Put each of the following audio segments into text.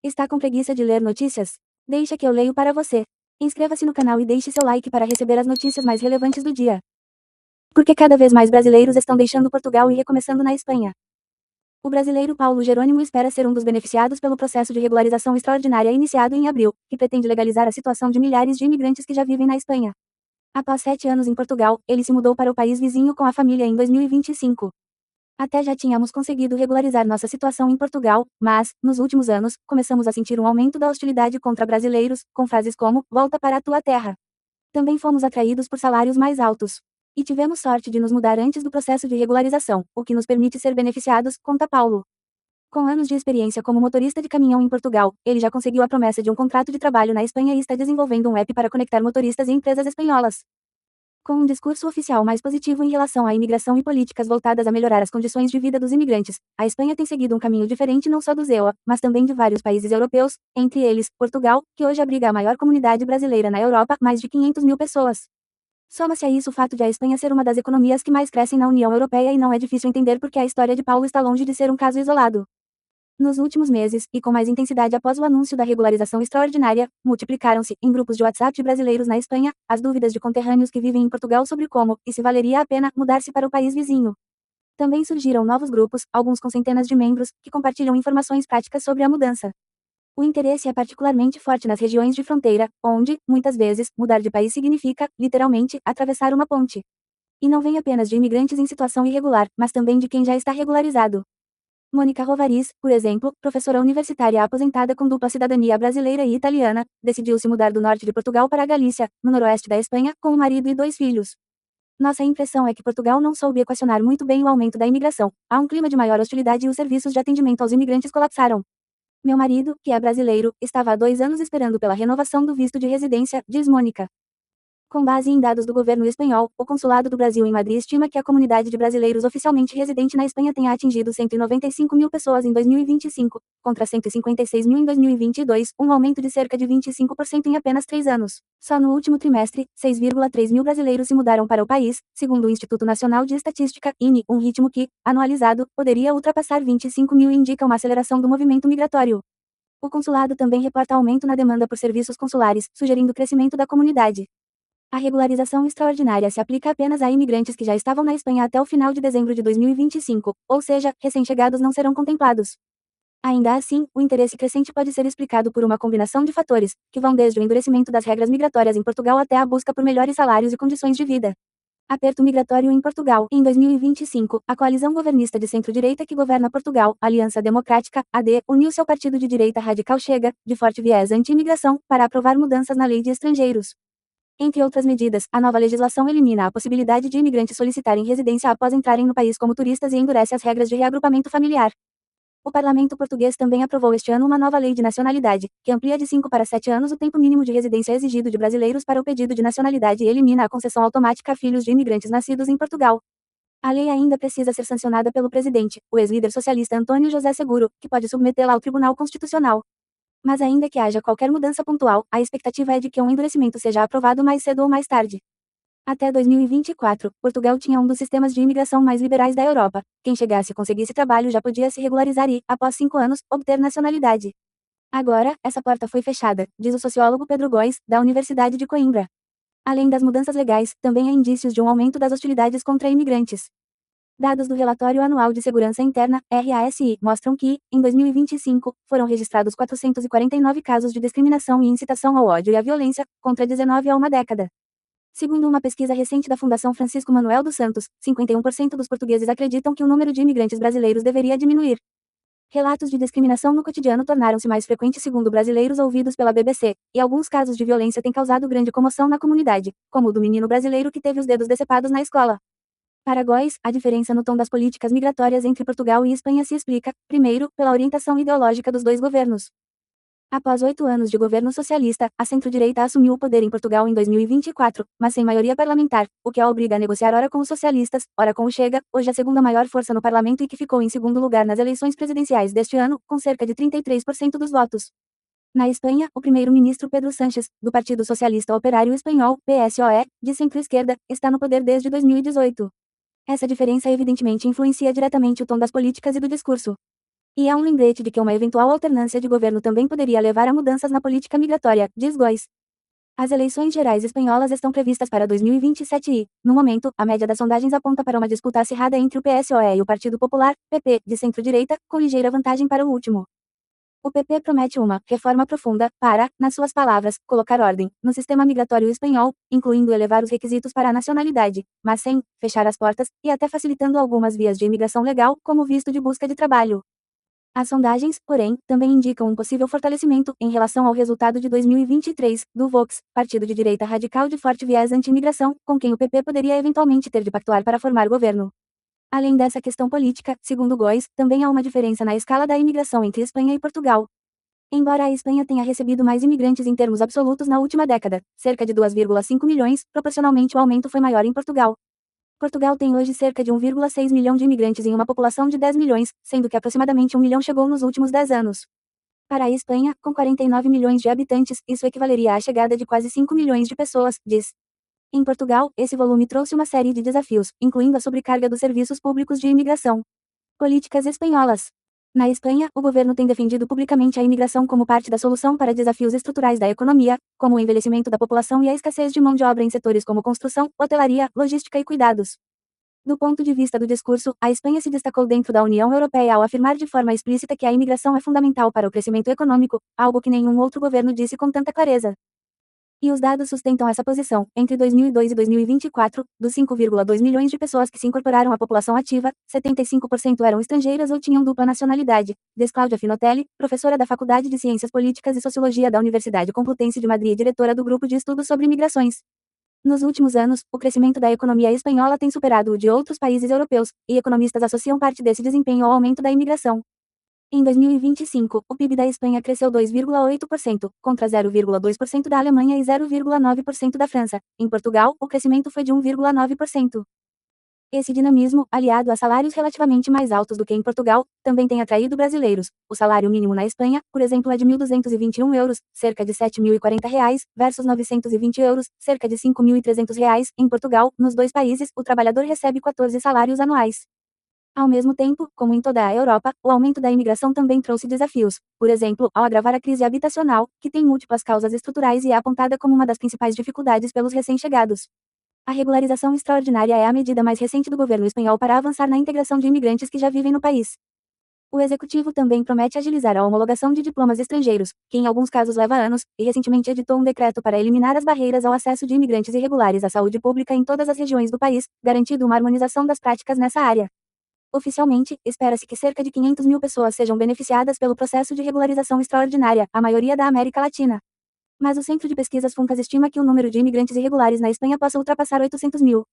Está com preguiça de ler notícias? Deixa que eu leio para você. Inscreva-se no canal e deixe seu like para receber as notícias mais relevantes do dia. Porque cada vez mais brasileiros estão deixando Portugal e recomeçando na Espanha. O brasileiro Paulo Jerônimo espera ser um dos beneficiados pelo processo de regularização extraordinária iniciado em abril, que pretende legalizar a situação de milhares de imigrantes que já vivem na Espanha. Após 7 anos em Portugal, ele se mudou para o país vizinho com a família em 2025. Até já tínhamos conseguido regularizar nossa situação em Portugal, mas, nos últimos anos, começamos a sentir um aumento da hostilidade contra brasileiros, com frases como, volta para a tua terra. Também fomos atraídos por salários mais altos. E tivemos sorte de nos mudar antes do processo de regularização, o que nos permite ser beneficiados, conta Paulo. Com anos de experiência como motorista de caminhão em Portugal, ele já conseguiu a promessa de um contrato de trabalho na Espanha e está desenvolvendo um app para conectar motoristas e empresas espanholas. Com um discurso oficial mais positivo em relação à imigração e políticas voltadas a melhorar as condições de vida dos imigrantes, a Espanha tem seguido um caminho diferente não só do EUA, mas também de vários países europeus, entre eles, Portugal, que hoje abriga a maior comunidade brasileira na Europa, mais de 500 mil pessoas. Soma-se a isso o fato de a Espanha ser uma das economias que mais crescem na União Europeia e não é difícil entender porque a história de Paulo está longe de ser um caso isolado. Nos últimos meses, e com mais intensidade após o anúncio da regularização extraordinária, multiplicaram-se, em grupos de WhatsApp de brasileiros na Espanha, as dúvidas de conterrâneos que vivem em Portugal sobre como, e se valeria a pena, mudar-se para o país vizinho. Também surgiram novos grupos, alguns com centenas de membros, que compartilham informações práticas sobre a mudança. O interesse é particularmente forte nas regiões de fronteira, onde, muitas vezes, mudar de país significa, literalmente, atravessar uma ponte. E não vem apenas de imigrantes em situação irregular, mas também de quem já está regularizado. Mônica Rovariz, por exemplo, professora universitária aposentada com dupla cidadania brasileira e italiana, decidiu se mudar do norte de Portugal para a Galícia, no noroeste da Espanha, com um marido e 2 filhos. Nossa impressão é que Portugal não soube equacionar muito bem o aumento da imigração. Há um clima de maior hostilidade e os serviços de atendimento aos imigrantes colapsaram. Meu marido, que é brasileiro, estava há 2 anos esperando pela renovação do visto de residência, diz Mônica. Com base em dados do governo espanhol, o Consulado do Brasil em Madrid estima que a comunidade de brasileiros oficialmente residente na Espanha tenha atingido 195 mil pessoas em 2025, contra 156 mil em 2022, um aumento de cerca de 25% em apenas 3 anos. Só no último trimestre, 6,3 mil brasileiros se mudaram para o país, segundo o Instituto Nacional de Estatística, INE, um ritmo que, anualizado, poderia ultrapassar 25 mil e indica uma aceleração do movimento migratório. O consulado também reporta aumento na demanda por serviços consulares, sugerindo crescimento da comunidade. A regularização extraordinária se aplica apenas a imigrantes que já estavam na Espanha até o final de dezembro de 2025, ou seja, recém-chegados não serão contemplados. Ainda assim, o interesse crescente pode ser explicado por uma combinação de fatores, que vão desde o endurecimento das regras migratórias em Portugal até a busca por melhores salários e condições de vida. Aperto migratório em Portugal. Em 2025, a coalizão governista de centro-direita que governa Portugal, Aliança Democrática, AD, uniu-se ao partido de direita radical Chega, de forte viés anti-imigração, para aprovar mudanças na lei de estrangeiros. Entre outras medidas, a nova legislação elimina a possibilidade de imigrantes solicitarem residência após entrarem no país como turistas e endurece as regras de reagrupamento familiar. O parlamento português também aprovou este ano uma nova lei de nacionalidade, que amplia de 5 para 7 anos o tempo mínimo de residência exigido de brasileiros para o pedido de nacionalidade e elimina a concessão automática a filhos de imigrantes nascidos em Portugal. A lei ainda precisa ser sancionada pelo presidente, o ex-líder socialista Antônio José Seguro, que pode submetê-la ao Tribunal Constitucional. Mas ainda que haja qualquer mudança pontual, a expectativa é de que um endurecimento seja aprovado mais cedo ou mais tarde. Até 2024, Portugal tinha um dos sistemas de imigração mais liberais da Europa. Quem chegasse e conseguisse trabalho já podia se regularizar e, após 5 anos, obter nacionalidade. Agora, essa porta foi fechada, diz o sociólogo Pedro Góes, da Universidade de Coimbra. Além das mudanças legais, também há indícios de um aumento das hostilidades contra imigrantes. Dados do Relatório Anual de Segurança Interna, RASI, mostram que, em 2025, foram registrados 449 casos de discriminação e incitação ao ódio e à violência, contra 19 há uma década. Segundo uma pesquisa recente da Fundação Francisco Manuel dos Santos, 51% dos portugueses acreditam que o número de imigrantes brasileiros deveria diminuir. Relatos de discriminação no cotidiano tornaram-se mais frequentes segundo brasileiros ouvidos pela BBC, e alguns casos de violência têm causado grande comoção na comunidade, como o do menino brasileiro que teve os dedos decepados na escola. Para Góes, a diferença no tom das políticas migratórias entre Portugal e Espanha se explica, primeiro, pela orientação ideológica dos dois governos. Após 8 anos de governo socialista, a centro-direita assumiu o poder em Portugal em 2024, mas sem maioria parlamentar, o que a obriga a negociar ora com os socialistas, ora com o Chega, hoje a segunda maior força no parlamento e que ficou em segundo lugar nas eleições presidenciais deste ano, com cerca de 33% dos votos. Na Espanha, o primeiro-ministro Pedro Sánchez, do Partido Socialista Operário Espanhol, PSOE, de centro-esquerda, está no poder desde 2018. Essa diferença evidentemente influencia diretamente o tom das políticas e do discurso. E há um lembrete de que uma eventual alternância de governo também poderia levar a mudanças na política migratória, diz Góes. As eleições gerais espanholas estão previstas para 2027 e, no momento, a média das sondagens aponta para uma disputa acirrada entre o PSOE e o Partido Popular, PP, de centro-direita, com ligeira vantagem para o último. O PP promete uma reforma profunda para, nas suas palavras, colocar ordem no sistema migratório espanhol, incluindo elevar os requisitos para a nacionalidade, mas sem fechar as portas e até facilitando algumas vias de imigração legal, como o visto de busca de trabalho. As sondagens, porém, também indicam um possível fortalecimento em relação ao resultado de 2023 do Vox, partido de direita radical de forte viés anti-imigração, com quem o PP poderia eventualmente ter de pactuar para formar governo. Além dessa questão política, segundo Góes, também há uma diferença na escala da imigração entre Espanha e Portugal. Embora a Espanha tenha recebido mais imigrantes em termos absolutos na última década, cerca de 2,5 milhões, proporcionalmente o aumento foi maior em Portugal. Portugal tem hoje cerca de 1,6 milhão de imigrantes em uma população de 10 milhões, sendo que aproximadamente 1 milhão chegou nos últimos 10 anos. Para a Espanha, com 49 milhões de habitantes, isso equivaleria à chegada de quase 5 milhões de pessoas, diz. Em Portugal, esse volume trouxe uma série de desafios, incluindo a sobrecarga dos serviços públicos de imigração. Políticas espanholas. Na Espanha, o governo tem defendido publicamente a imigração como parte da solução para desafios estruturais da economia, como o envelhecimento da população e a escassez de mão de obra em setores como construção, hotelaria, logística e cuidados. Do ponto de vista do discurso, a Espanha se destacou dentro da União Europeia ao afirmar de forma explícita que a imigração é fundamental para o crescimento econômico, algo que nenhum outro governo disse com tanta clareza. E os dados sustentam essa posição. Entre 2002 e 2024, dos 5,2 milhões de pessoas que se incorporaram à população ativa, 75% eram estrangeiras ou tinham dupla nacionalidade, diz Cláudia Finotelli, professora da Faculdade de Ciências Políticas e Sociologia da Universidade Complutense de Madrid e diretora do Grupo de Estudos sobre Migrações. Nos últimos anos, o crescimento da economia espanhola tem superado o de outros países europeus, e economistas associam parte desse desempenho ao aumento da imigração. Em 2025, o PIB da Espanha cresceu 2,8%, contra 0,2% da Alemanha e 0,9% da França. Em Portugal, o crescimento foi de 1,9%. Esse dinamismo, aliado a salários relativamente mais altos do que em Portugal, também tem atraído brasileiros. O salário mínimo na Espanha, por exemplo, é de 1.221 euros, cerca de R$ 7.040, versus 920 euros, cerca de R$ 5.300. Em Portugal, nos dois países, o trabalhador recebe 14 salários anuais. Ao mesmo tempo, como em toda a Europa, o aumento da imigração também trouxe desafios, por exemplo, ao agravar a crise habitacional, que tem múltiplas causas estruturais e é apontada como uma das principais dificuldades pelos recém-chegados. A regularização extraordinária é a medida mais recente do governo espanhol para avançar na integração de imigrantes que já vivem no país. O executivo também promete agilizar a homologação de diplomas estrangeiros, que em alguns casos leva anos, e recentemente editou um decreto para eliminar as barreiras ao acesso de imigrantes irregulares à saúde pública em todas as regiões do país, garantindo uma harmonização das práticas nessa área. Oficialmente, espera-se que cerca de 500 mil pessoas sejam beneficiadas pelo processo de regularização extraordinária, a maioria da América Latina. Mas o Centro de Pesquisas Funcas estima que o número de imigrantes irregulares na Espanha possa ultrapassar 800 mil.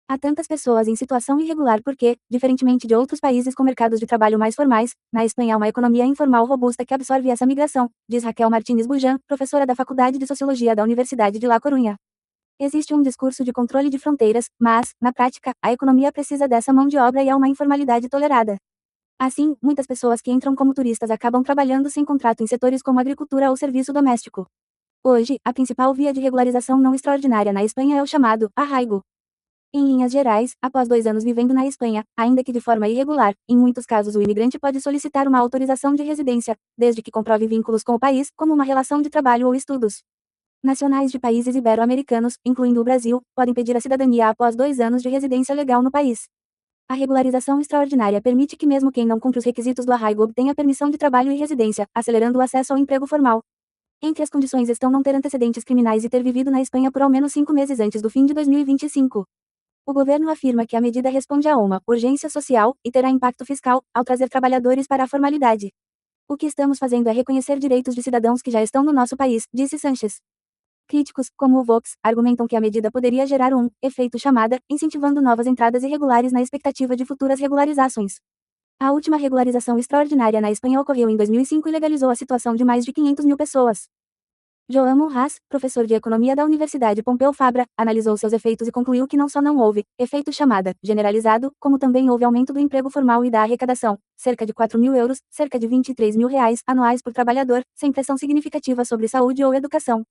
Há tantas pessoas em situação irregular porque, diferentemente de outros países com mercados de trabalho mais formais, na Espanha há uma economia informal robusta que absorve essa migração, diz Raquel Martínez Bujan, professora da Faculdade de Sociologia da Universidade de La Coruña. Existe um discurso de controle de fronteiras, mas, na prática, a economia precisa dessa mão de obra e há uma informalidade tolerada. Assim, muitas pessoas que entram como turistas acabam trabalhando sem contrato em setores como agricultura ou serviço doméstico. Hoje, a principal via de regularização não extraordinária na Espanha é o chamado arraigo. Em linhas gerais, após 2 anos vivendo na Espanha, ainda que de forma irregular, em muitos casos o imigrante pode solicitar uma autorização de residência, desde que comprove vínculos com o país, como uma relação de trabalho ou estudos. Nacionais de países ibero-americanos, incluindo o Brasil, podem pedir a cidadania após 2 anos de residência legal no país. A regularização extraordinária permite que mesmo quem não cumpre os requisitos do arraigo obtenha permissão de trabalho e residência, acelerando o acesso ao emprego formal. Entre as condições estão não ter antecedentes criminais e ter vivido na Espanha por ao menos 5 meses antes do fim de 2025. O governo afirma que a medida responde a uma urgência social e terá impacto fiscal, ao trazer trabalhadores para a formalidade. O que estamos fazendo é reconhecer direitos de cidadãos que já estão no nosso país, disse Sánchez. Críticos, como o Vox, argumentam que a medida poderia gerar um efeito chamada, incentivando novas entradas irregulares na expectativa de futuras regularizações. A última regularização extraordinária na Espanha ocorreu em 2005 e legalizou a situação de mais de 500 mil pessoas. João Monraz, professor de economia da Universidade Pompeu Fabra, analisou seus efeitos e concluiu que não só não houve efeito chamada generalizado, como também houve aumento do emprego formal e da arrecadação, cerca de 4 mil euros, cerca de 23 mil reais anuais por trabalhador, sem pressão significativa sobre saúde ou educação.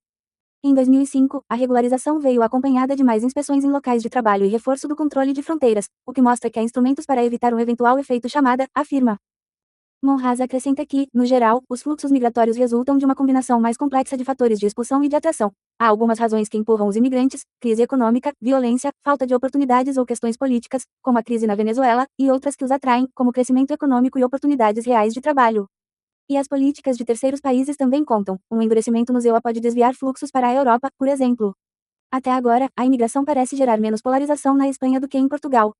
Em 2005, a regularização veio acompanhada de mais inspeções em locais de trabalho e reforço do controle de fronteiras, o que mostra que há instrumentos para evitar um eventual efeito chamada, afirma. Monraz acrescenta que, no geral, os fluxos migratórios resultam de uma combinação mais complexa de fatores de expulsão e de atração. Há algumas razões que empurram os imigrantes: crise econômica, violência, falta de oportunidades ou questões políticas, como a crise na Venezuela, e outras que os atraem, como crescimento econômico e oportunidades reais de trabalho. E as políticas de terceiros países também contam. Um endurecimento no EUA pode desviar fluxos para a Europa, por exemplo. Até agora, a imigração parece gerar menos polarização na Espanha do que em Portugal.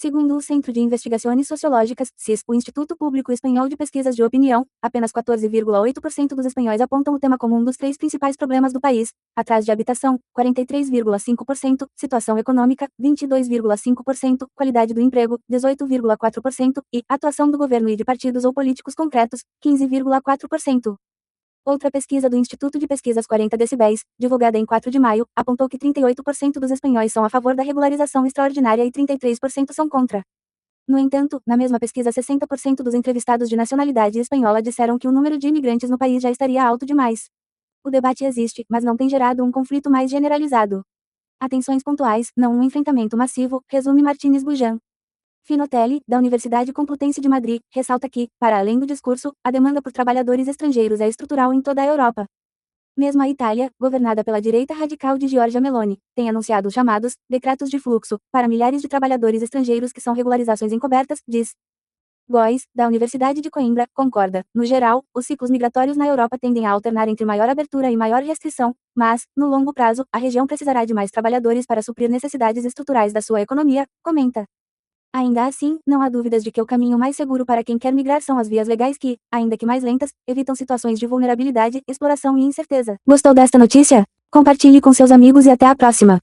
Segundo o Centro de Investigações Sociológicas, CIS, o Instituto Público Espanhol de Pesquisas de Opinião, apenas 14,8% dos espanhóis apontam o tema como um dos 3 principais problemas do país, atrás de habitação, 43,5%, situação econômica, 22,5%, qualidade do emprego, 18,4% e atuação do governo e de partidos ou políticos concretos, 15,4%. Outra pesquisa do Instituto de Pesquisas 40 Decibéis, divulgada em 4 de maio, apontou que 38% dos espanhóis são a favor da regularização extraordinária e 33% são contra. No entanto, na mesma pesquisa 60% dos entrevistados de nacionalidade espanhola disseram que o número de imigrantes no país já estaria alto demais. O debate existe, mas não tem gerado um conflito mais generalizado. Há tensões pontuais, não um enfrentamento massivo, resume Martínez Bujan. Finotelli, da Universidade Complutense de Madrid, ressalta que, para além do discurso, a demanda por trabalhadores estrangeiros é estrutural em toda a Europa. Mesmo a Itália, governada pela direita radical de Giorgia Meloni, tem anunciado os chamados decretos de fluxo para milhares de trabalhadores estrangeiros que são regularizações encobertas, diz. Góes, da Universidade de Coimbra, concorda. No geral, os ciclos migratórios na Europa tendem a alternar entre maior abertura e maior restrição, mas, no longo prazo, a região precisará de mais trabalhadores para suprir necessidades estruturais da sua economia, comenta. Ainda assim, não há dúvidas de que o caminho mais seguro para quem quer migrar são as vias legais que, ainda que mais lentas, evitam situações de vulnerabilidade, exploração e incerteza. Gostou desta notícia? Compartilhe com seus amigos e até a próxima!